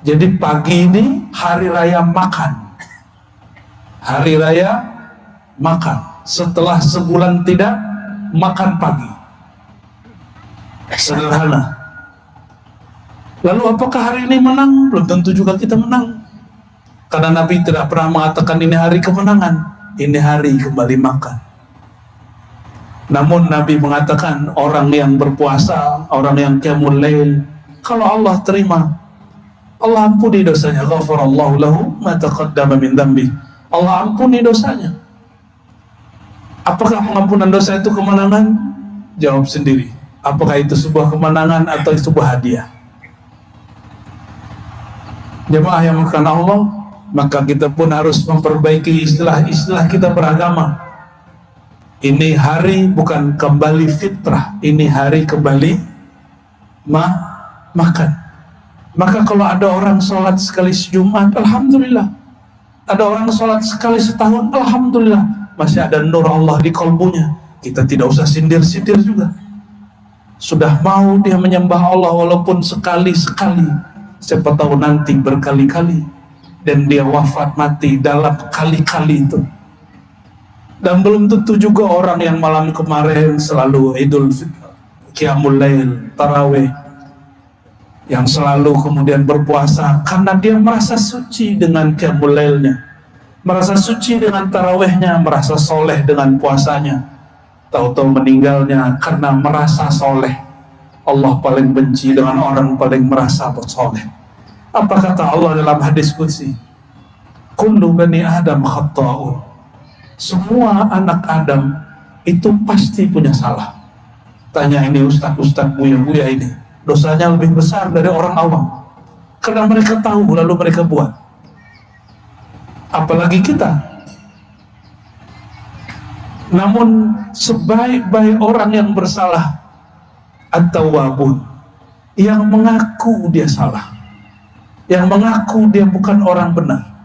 Speaker 2: Jadi pagi ini hari raya makan. Hari raya makan. Setelah sebulan tidak makan pagi. Sederhana. Lalu apakah hari ini menang? Belum tentu juga kita menang. Karena Nabi tidak pernah mengatakan ini hari kemenangan, ini hari kembali makan. Namun Nabi mengatakan orang yang berpuasa, orang yang qiyamul lail, kalau Allah terima, Allah ampuni dosanya. Ghafarallahu lahu ma taqaddama min dzambi. Allah ampuni dosanya. Apakah pengampunan dosa itu kemenangan? Jawab sendiri. Apakah itu sebuah kemenangan atau sebuah hadiah? Jemaah yang dimuliakan Allah, maka kita pun harus memperbaiki istilah-istilah kita beragama. Ini hari bukan kembali fitrah, ini hari kembali makan. Maka kalau ada orang sholat sekali sejumat, alhamdulillah. Ada orang sholat sekali setahun, alhamdulillah. Masih ada nur Allah di kalbunya. Kita tidak usah sindir-sindir juga. Sudah mau dia menyembah Allah walaupun sekali-sekali, siapa tahu nanti berkali-kali, dan dia wafat mati dalam kali-kali itu. Dan belum tentu juga orang yang malam kemarin selalu idul qiyamul lail, tarawih, yang selalu kemudian berpuasa karena dia merasa suci dengan qiyamul lailnya, merasa suci dengan tarawihnya, merasa soleh dengan puasanya. Tahu-tahu meninggalnya karena merasa soleh. Allah paling benci dengan orang paling merasa soleh. Apa kata Allah dalam hadis qudsi? Kullu bani Adam khatta'un. Semua anak Adam itu pasti punya salah. Tanya ini ustaz-ustaz buya-buya ini, dosanya lebih besar dari orang awam. Karena mereka tahu lalu mereka buat. Apalagi kita. Namun sebaik-baik orang yang bersalah, at-tawwabun, yang mengaku dia salah, yang mengaku dia bukan orang benar.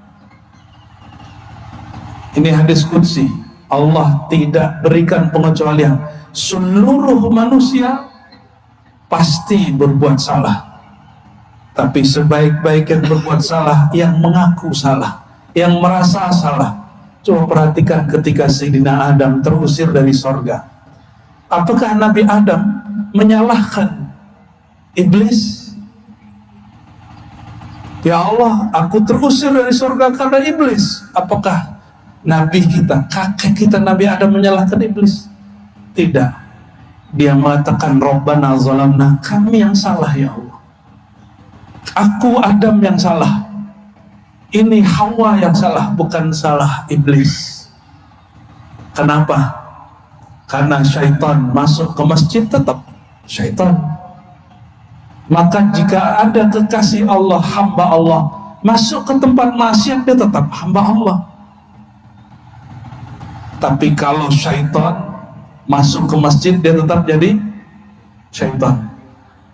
Speaker 2: Ini hadis qudsi. Allah tidak berikan pengecualian. Seluruh manusia pasti berbuat salah. Tapi sebaik-baik yang berbuat salah, yang mengaku salah, yang merasa salah. Coba perhatikan ketika Sayyidina Adam terusir dari sorga. Apakah Nabi Adam menyalahkan iblis? Ya Allah, aku terusir dari sorga karena iblis. Apakah Nabi kita, kakek kita Nabi Adam menyalahkan iblis? Tidak. Dia mengatakan Rabbana zalamna, kami yang salah ya Allah. Aku Adam yang salah. Ini Hawa yang salah, bukan salah iblis. Kenapa? Karena syaitan masuk ke masjid tetap syaitan. Maka jika ada kekasih Allah, hamba Allah, masuk ke tempat maksiat, dia tetap hamba Allah. Tapi kalau syaitan masuk ke masjid, dia tetap jadi syaitan.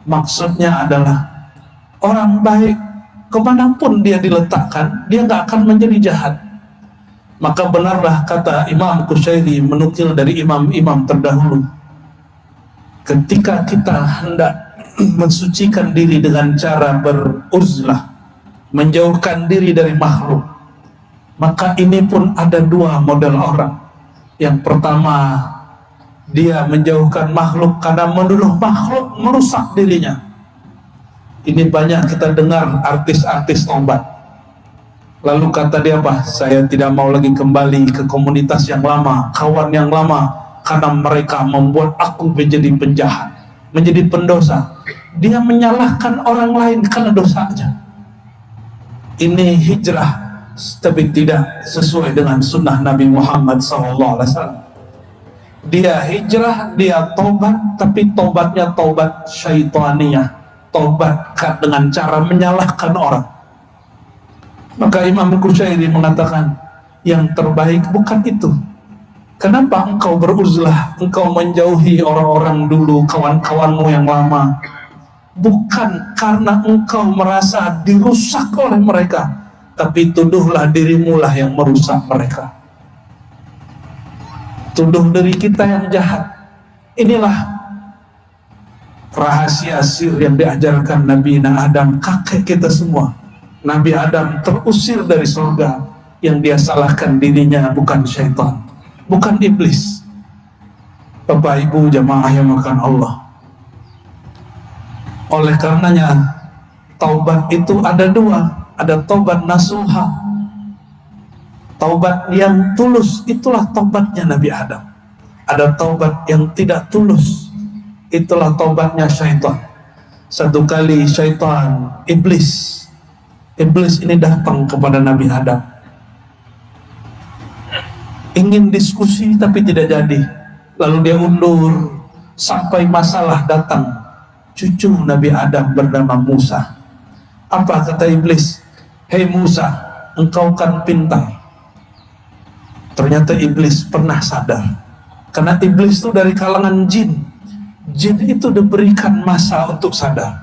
Speaker 2: Maksudnya adalah orang baik kemanapun dia diletakkan, dia nggak akan menjadi jahat. Maka benarlah kata Imam Qushairi menukil dari imam-imam terdahulu, ketika kita hendak mensucikan diri dengan cara beruzlah, menjauhkan diri dari makhluk, maka ini pun ada dua model orang. Yang pertama, dia menjauhkan makhluk karena menuduh makhluk merusak dirinya. Ini banyak kita dengar artis-artis tobat. Lalu kata dia apa? Saya tidak mau lagi kembali ke komunitas yang lama, kawan yang lama, karena mereka membuat aku menjadi penjahat, menjadi pendosa. Dia menyalahkan orang lain karena dosanya. Ini hijrah, tapi tidak sesuai dengan sunnah Nabi Muhammad SAW. Dia hijrah, dia tobat, tapi tobatnya tobat syaitaniyah, tobat dengan cara menyalahkan orang. Maka Imam Qushairi mengatakan yang terbaik bukan itu. Kenapa engkau beruzlah, engkau menjauhi orang-orang dulu, kawan-kawanmu yang lama? Bukan karena engkau merasa dirusak oleh mereka, tapi tuduhlah dirimu lah yang merusak mereka. Tuduh diri kita yang jahat. Inilah rahasia sir yang diajarkan Nabi Adam, kakek kita semua. Nabi Adam terusir dari surga, yang dia salahkan dirinya bukan syaitan, bukan iblis. Bapak Ibu jamaah yang makan Allah, Oleh karenanya taubat itu ada dua, ada taubat nasuha, taubat yang tulus, itulah taubatnya Nabi Adam. Ada taubat yang tidak tulus, itulah taubatnya syaitan. Satu kali syaitan, iblis ini datang kepada Nabi Adam, ingin diskusi tapi tidak jadi. Lalu dia undur sampai masalah datang cucu Nabi Adam bernama Musa. Apa kata iblis? Hei Musa, engkau kan pintar. Ternyata iblis pernah sadar, karena iblis itu dari kalangan jin. Jin itu diberikan masa untuk sadar.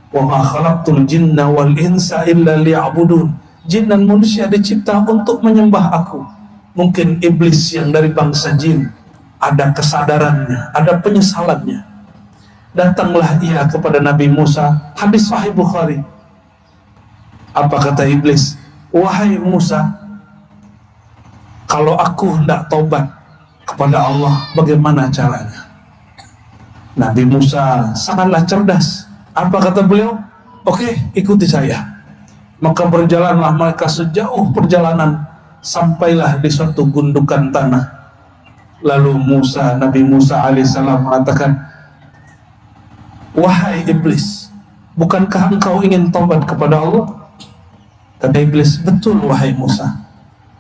Speaker 2: Wa ma khalaqtul jinna wal insa illa liya'budun. Jin dan manusia dicipta untuk menyembah aku. Mungkin iblis yang dari bangsa jin ada kesadarannya, ada penyesalannya. Datanglah ia kepada Nabi Musa. Hadis Sahih Bukhari. Apa kata iblis? Wahai Musa, kalau aku hendak tobat kepada Allah, bagaimana caranya? Nabi Musa sangatlah cerdas. Apa kata beliau? Oke, ikuti saya. Maka berjalanlah mereka sejauh perjalanan, sampailah di suatu gundukan tanah. Lalu Nabi Musa alaihissalam mengatakan, wahai iblis, bukankah engkau ingin tobat kepada Allah? Kata iblis, betul wahai Musa.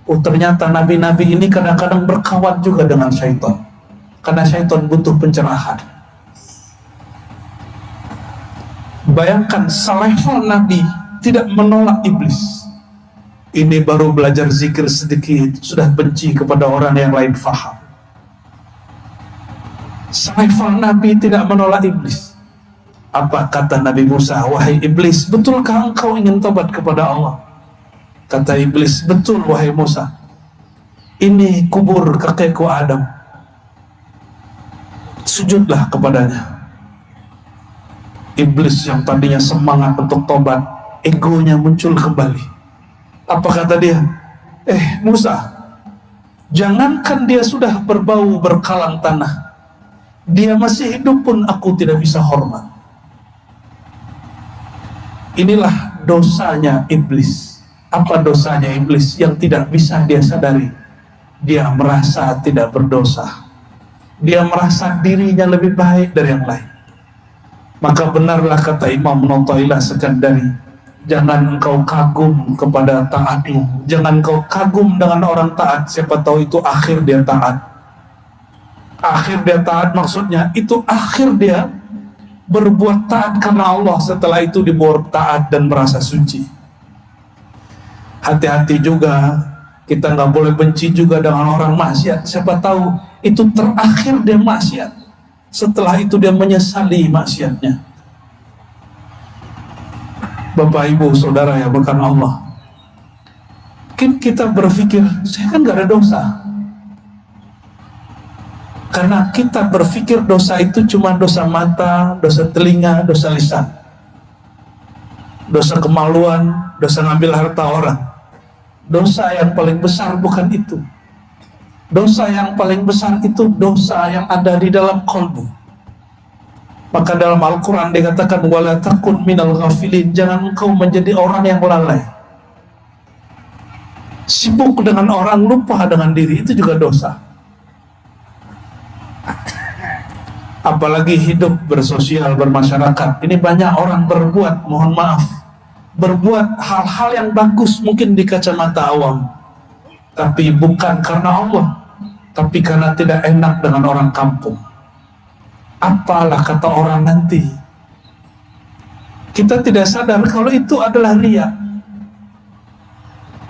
Speaker 2: Oh, ternyata nabi-nabi ini kadang-kadang berkawan juga dengan syaitan, karena syaitan butuh pencerahan. Bayangkan, selevel Nabi tidak menolak iblis. Ini baru belajar zikir sedikit, sudah benci kepada orang yang lain faham. Selevel Nabi tidak menolak iblis. Apa kata Nabi Musa? Wahai iblis, betulkah engkau ingin tobat kepada Allah? Kata iblis, betul wahai Musa. Ini kubur kakekku Adam, sujudlah kepadanya. Iblis yang tadinya semangat untuk tobat, egonya muncul kembali. Apa kata dia? Musa, jangankan dia sudah berbau berkalang tanah, dia masih hidup pun aku tidak bisa hormat. Inilah dosanya iblis. Apa dosanya iblis yang tidak bisa dia sadari? Dia merasa tidak berdosa. Dia merasa dirinya lebih baik dari yang lain. Maka benarlah kata Imam Nawawi Sekandari, jangan engkau kagum kepada taatmu, jangan engkau kagum dengan orang taat, siapa tahu itu akhir dia taat. Akhir dia taat maksudnya itu akhir dia berbuat taat karena Allah, setelah itu dibuat taat dan merasa suci. Hati-hati juga, kita nggak boleh benci juga dengan orang maksiat, siapa tahu itu terakhir dia maksiat. Setelah itu dia menyesali maksiatnya. Bapak, Ibu, Saudara yang berkahi Allah, mungkin kita berpikir, saya kan gak ada dosa. Karena kita berpikir dosa itu cuma dosa mata, dosa telinga, dosa lisan, dosa kemaluan, dosa ngambil harta orang. Dosa yang paling besar bukan itu. Dosa yang paling besar itu dosa yang ada di dalam qalbu. Maka dalam Al-Quran dikatakan, wala takun minal ghafilin, jangan engkau menjadi orang yang lalai. Sibuk dengan orang, lupa dengan diri, itu juga dosa. Apalagi hidup bersosial, bermasyarakat, ini banyak orang berbuat, mohon maaf, berbuat hal-hal yang bagus mungkin di kacamata awam, tapi bukan karena Allah, tapi karena tidak enak dengan orang kampung. Apalah kata orang nanti. Kita tidak sadar kalau itu adalah riya.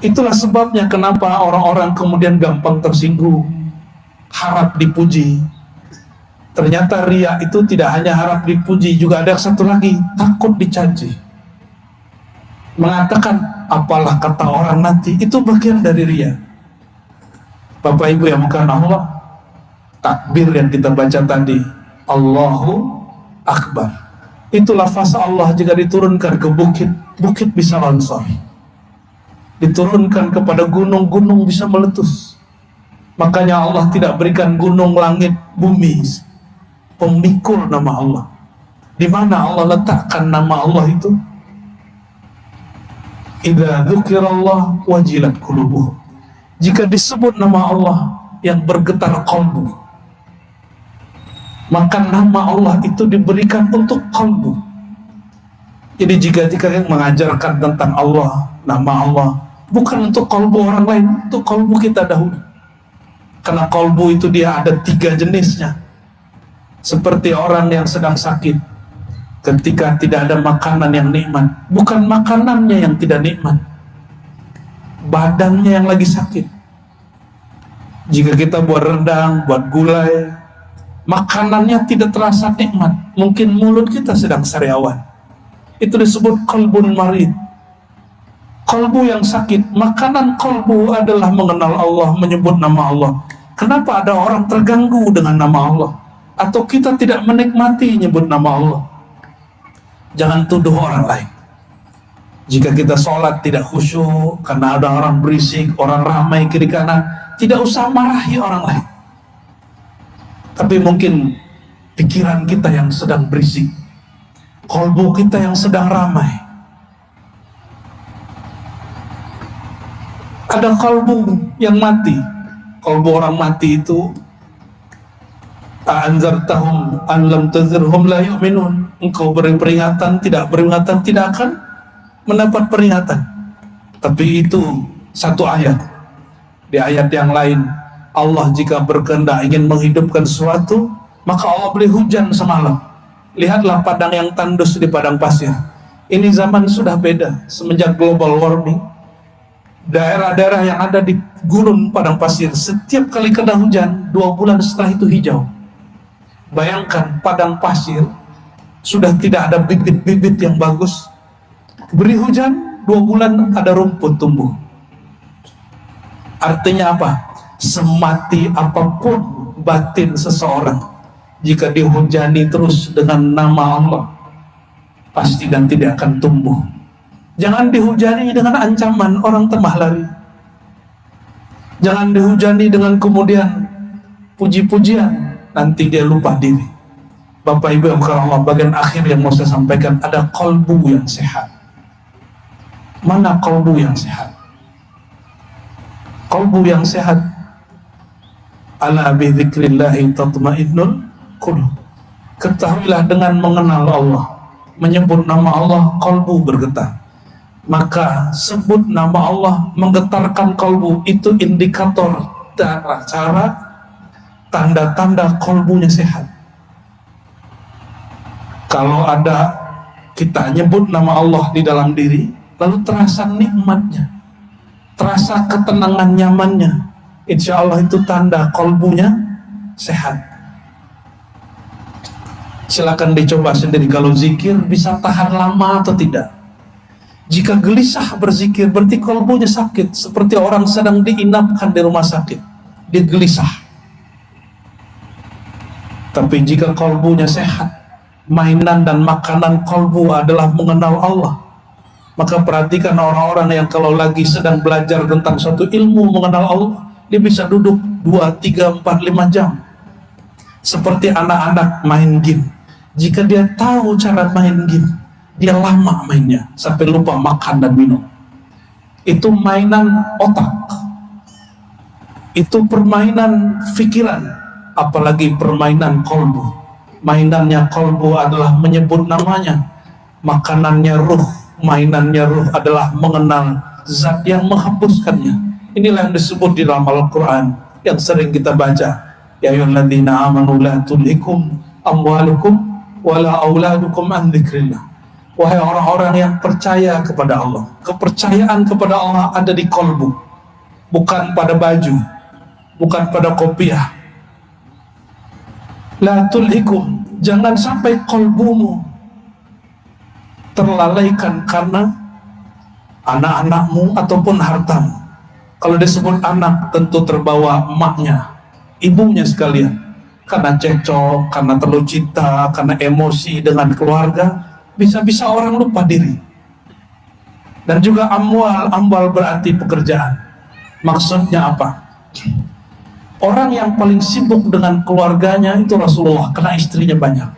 Speaker 2: Itulah sebabnya kenapa orang-orang kemudian gampang tersinggung, harap dipuji. Ternyata riya itu tidak hanya harap dipuji, juga ada satu lagi, takut dicaci. Mengatakan apalah kata orang nanti, itu bagian dari riya. Bapak Ibu yang bukan Allah, takbir yang kita baca tadi, Allahu Akbar, itu lafaz Allah jika diturunkan ke bukit, bukit bisa longsor. Diturunkan kepada gunung, gunung bisa meletus. Makanya Allah tidak berikan gunung, langit, bumi, pemikul nama Allah. Di mana Allah letakkan nama Allah itu? Idza dzukirallah wajilat qulubuhum. Jika disebut nama Allah, yang bergetar kalbu. Maka nama Allah itu diberikan untuk kalbu. Jadi jika yang mengajarkan tentang Allah, nama Allah, bukan untuk kalbu orang lain, untuk kalbu kita dahulu. Karena kalbu itu dia ada 3 jenisnya. Seperti orang yang sedang sakit, ketika tidak ada makanan yang nikmat, bukan makanannya yang tidak nikmat, badannya yang lagi sakit. Jika kita buat rendang, buat gulai, makanannya tidak terasa nikmat, mungkin mulut kita sedang sariawan. Itu disebut qalbun marid, kalbu yang sakit. Makanan kalbu adalah mengenal Allah, menyebut nama Allah. Kenapa ada orang terganggu dengan nama Allah? Atau kita tidak menikmati nyebut nama Allah? Jangan tuduh orang lain. Jika kita sholat tidak khusyuk karena ada orang berisik, orang ramai kiri kanan, tidak usah marahi orang lain. Tapi mungkin pikiran kita yang sedang berisik, kalbu kita yang sedang ramai. Ada kalbu yang mati. Kalbu orang mati itu, anzartahum an lam tazirhum la yu'minun. Engkau beri peringatan, tidak peringatan, tidak akan mendapat peringatan. Tapi itu satu ayat. Di ayat yang lain, Allah jika berkehendak ingin menghidupkan sesuatu, maka Allah beri hujan semalam. Lihatlah padang yang tandus di padang pasir. Ini zaman sudah beda semenjak global warming. Daerah-daerah yang ada di gurun padang pasir, setiap kali kena hujan 2 bulan setelah itu hijau. Bayangkan padang pasir sudah tidak ada bibit-bibit yang bagus, beri hujan 2 bulan ada rumput tumbuh. Artinya apa? Semati apapun batin seseorang, jika dihujani terus dengan nama Allah, pasti dan tidak akan tumbuh. Jangan dihujani dengan ancaman, orang temah lari. Jangan dihujani dengan kemudian puji-pujian, nanti dia lupa diri. Bapak Ibu yang karena Allah, bagian akhir yang mau saya sampaikan, ada kalbu yang sehat. Mana kalbu yang sehat? Kalbu yang sehat, ala bi dzikrillahi tatma'innul qulub. Ketahuilah dengan mengenal Allah, menyebut nama Allah, kalbu bergetar. Maka sebut nama Allah menggetarkan kalbu, itu indikator cara tanda-tanda kalbunya sehat. Kalau ada kita nyebut nama Allah di dalam diri, lalu terasa nikmatnya, terasa ketenangan nyamannya, insya Allah itu tanda kalbunya sehat. Silakan dicoba sendiri, kalau zikir bisa tahan lama atau tidak. Jika gelisah berzikir, berarti kalbunya sakit, seperti orang sedang diinapkan di rumah sakit, dia gelisah. Tapi jika kalbunya sehat, mainan dan makanan kalbu adalah mengenal Allah. Maka perhatikan orang-orang yang kalau lagi sedang belajar tentang suatu ilmu mengenal Allah, dia bisa duduk 2, 3, 4, 5 jam. Seperti anak-anak main game. Jika dia tahu cara main game, dia lama mainnya sampai lupa makan dan minum. Itu mainan otak, itu permainan pikiran, apalagi permainan kalbu. Mainannya kalbu adalah menyebut namanya, makanannya ruh, mainannya ruh adalah mengenal zat yang menghapuskannya. Inilah yang disebut di dalam Al-Quran yang sering kita baca, ya ayyuhalladzina amanu la tulhikum amwalukum wala auladukum an dzikrillah. Wahai orang-orang yang percaya kepada Allah, kepercayaan kepada Allah ada di kalbu, bukan pada baju, bukan pada kopiah. La tulhikum, jangan sampai kalbumu terlalaikan karena anak-anakmu ataupun hartamu. Kalau disebut anak, tentu terbawa emaknya, ibunya sekalian. Karena cekcok, karena terlalu cinta, karena emosi dengan keluarga, bisa-bisa orang lupa diri. Dan juga amwal berarti pekerjaan. Maksudnya apa? Orang yang paling sibuk dengan keluarganya itu Rasulullah, karena istrinya banyak.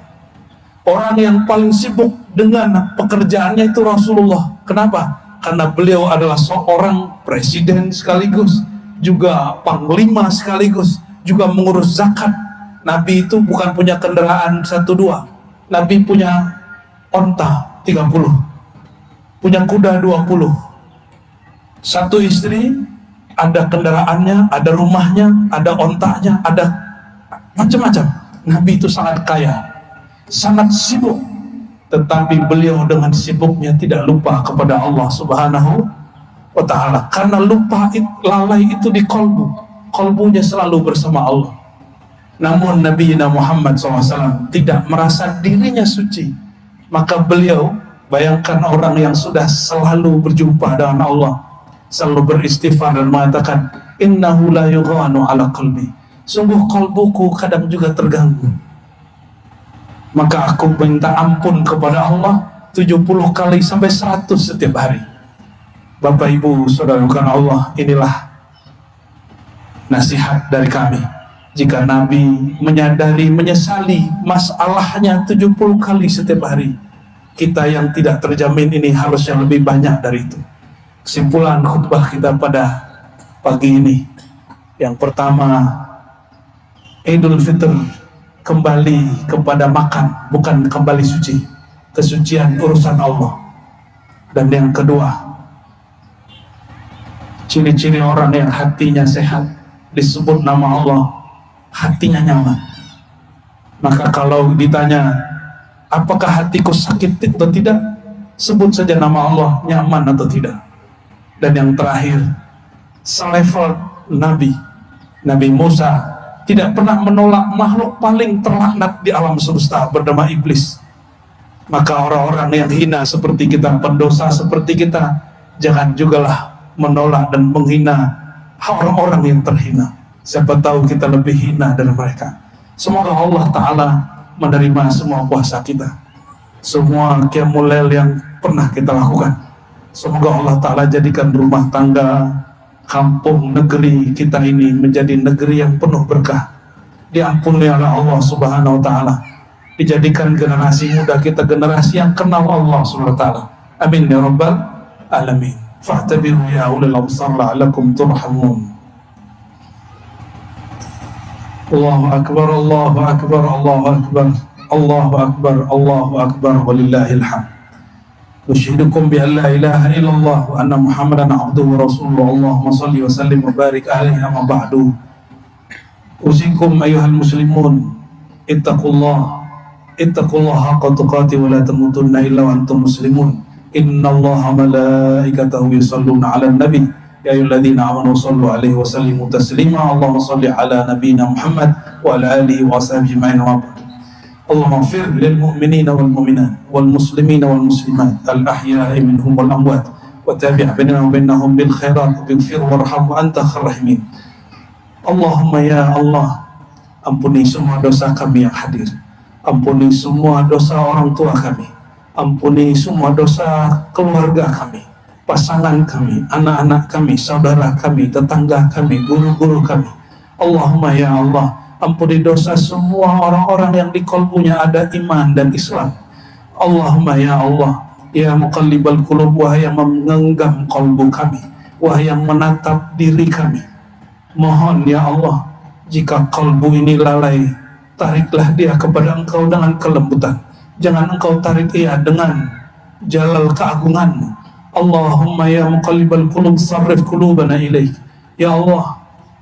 Speaker 2: Orang yang paling sibuk dengan pekerjaannya itu Rasulullah. Kenapa? Karena beliau adalah seorang presiden sekaligus, juga panglima sekaligus, juga mengurus zakat. Nabi itu bukan punya kendaraan 1-2. Nabi punya onta 30, punya kuda 20. Satu istri, ada kendaraannya, ada rumahnya, ada ontanya, ada macam-macam. Nabi itu sangat kaya, sangat sibuk, tetapi beliau dengan sibuknya tidak lupa kepada Allah Subhanahu wa ta'ala. Karena lupa, lalai itu di kolbunya selalu bersama Allah. Namun Nabi Muhammad SAW tidak merasa dirinya suci. Maka beliau, bayangkan orang yang sudah selalu berjumpa dengan Allah, selalu beristighfar dan mengatakan, innahu la yughanu ala qalbi, sungguh kolbuku kadang juga terganggu. Maka aku minta ampun kepada Allah 70 kali sampai 100 setiap hari. Bapak Ibu saudarakan Allah, inilah nasihat dari kami. Jika Nabi menyadari, menyesali masalahnya 70 kali setiap hari, kita yang tidak terjamin ini harusnya lebih banyak dari itu. Kesimpulan khutbah kita pada pagi ini, yang pertama, Idul Fitr kembali kepada makan, bukan kembali suci. Kesucian urusan Allah. Dan yang kedua, ciri-ciri orang yang hatinya sehat, disebut nama Allah, hatinya nyaman. Maka kalau ditanya, apakah hatiku sakit atau tidak, sebut saja nama Allah, nyaman atau tidak. Dan yang terakhir, selevel Nabi Musa tidak pernah menolak makhluk paling terlaknat di alam semesta bernama iblis. Maka orang-orang yang hina seperti kita, pendosa seperti kita, jangan jugalah menolak dan menghina orang-orang yang terhina. Siapa tahu kita lebih hina dari mereka. Semoga Allah Ta'ala menerima semua puasa kita, semua qiyamul lail yang pernah kita lakukan. Semoga Allah Ta'ala jadikan rumah tangga, kampung, negeri kita ini menjadi negeri yang penuh berkah, diampuni oleh Allah Subhanahu wa Ta'ala, dijadikan generasi muda kita generasi yang kenal Allah Subhanahu wa Ta'ala. Amin ya rabbal alamin. Fa'tabiru ya ulil absar la'alakum turhamun. Allahu akbar, Allahu akbar, Allahu akbar, Allahu akbar, Allahu akbar, walillahil hamd. Ushidukum bi an la ilaha illallah wa anna Muhammadan abduhu wa rasuluhu. Allahumma salli wa sallim wa barik alaihi, amma ba'du. Usikum ayyuhal muslimun, ittaqullah haqqa tuqatih wa la tamutunna illa wa antum muslimun. Innallaha malaikatahu yusalluna 'alan nabi ya ayyuhalladzina amanu sallu 'alaihi wa sallimu taslima. Allahumma salli 'ala nabiyyina Muhammad wa 'ala alihi wa sahbihi ajma'in. Allahumma ighfir lil mu'minina wal mu'minat wal muslimina wal muslimat al ahya'i minhum wal amwat wa tabi' bainana wa bainahum bil khairat waghfir warham wa anta khairur rahimin. Allahumma ya Allah, ampuni semua dosa kami yang hadir, ampuni semua dosa orang tua kami, ampuni semua dosa keluarga kami, pasangan kami, anak-anak kami, saudara kami, tetangga kami, guru-guru kami. Allahumma ya Allah, ampuni dosa semua orang-orang yang di kolbunya ada iman dan Islam. Allahumma ya Allah, ya muqallibal qulub, wahai yang menggenggam kolbu kami, wahai yang menatap diri kami, mohon ya Allah, jika kolbu ini lalai, tariklah dia kepada Engkau dengan kelembutan. Jangan Engkau tarik ia dengan jalal keagunganmu. Allahumma ya muqallibal qulub, sarrif qulubana ilaik. Ya Allah,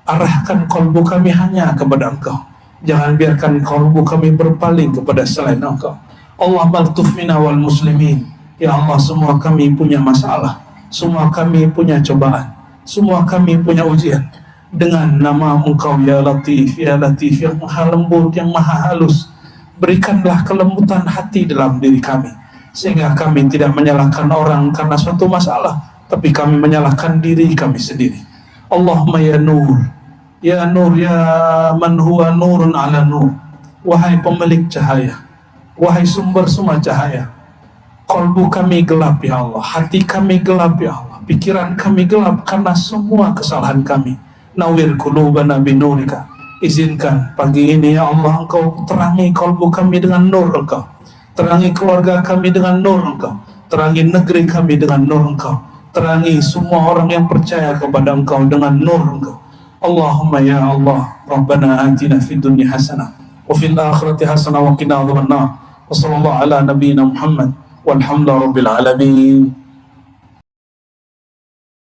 Speaker 2: arahkan kolbu kami hanya kepada Engkau. Jangan biarkan kolbu kami berpaling kepada selain Engkau. Allah maltuf minna wal muslimin. Ya Allah, semua kami punya masalah, semua kami punya cobaan, semua kami punya ujian. Dengan nama Engkau ya Latif, ya Latif, yang maha lembut, yang maha halus, berikanlah kelembutan hati dalam diri kami, sehingga kami tidak menyalahkan orang karena suatu masalah, tapi kami menyalahkan diri kami sendiri. Allahumma ya Nur, ya Nur, ya man huwa nurun ala nur, wahai pemilik cahaya, wahai sumber semua cahaya. Kolbu kami gelap ya Allah, hati kami gelap ya Allah, pikiran kami gelap karena semua kesalahan kami. Nawir qulubana binurika, izinkan pagi ini ya Allah Engkau terangi kolbu kami dengan nur Engkau. terangi keluarga kami dengan nur Engkau, terangi negeri kami dengan nur Engkau, terangi semua orang yang percaya kepada Engkau dengan nur Engkau. Allahumma ya Allah, Rabbana atina fid dunya hasanah wa fil akhirati hasanah wa qina adzabannar. Wa sallallahu ala nabiyyina Muhammad walhamdulillahi rabbil alamin.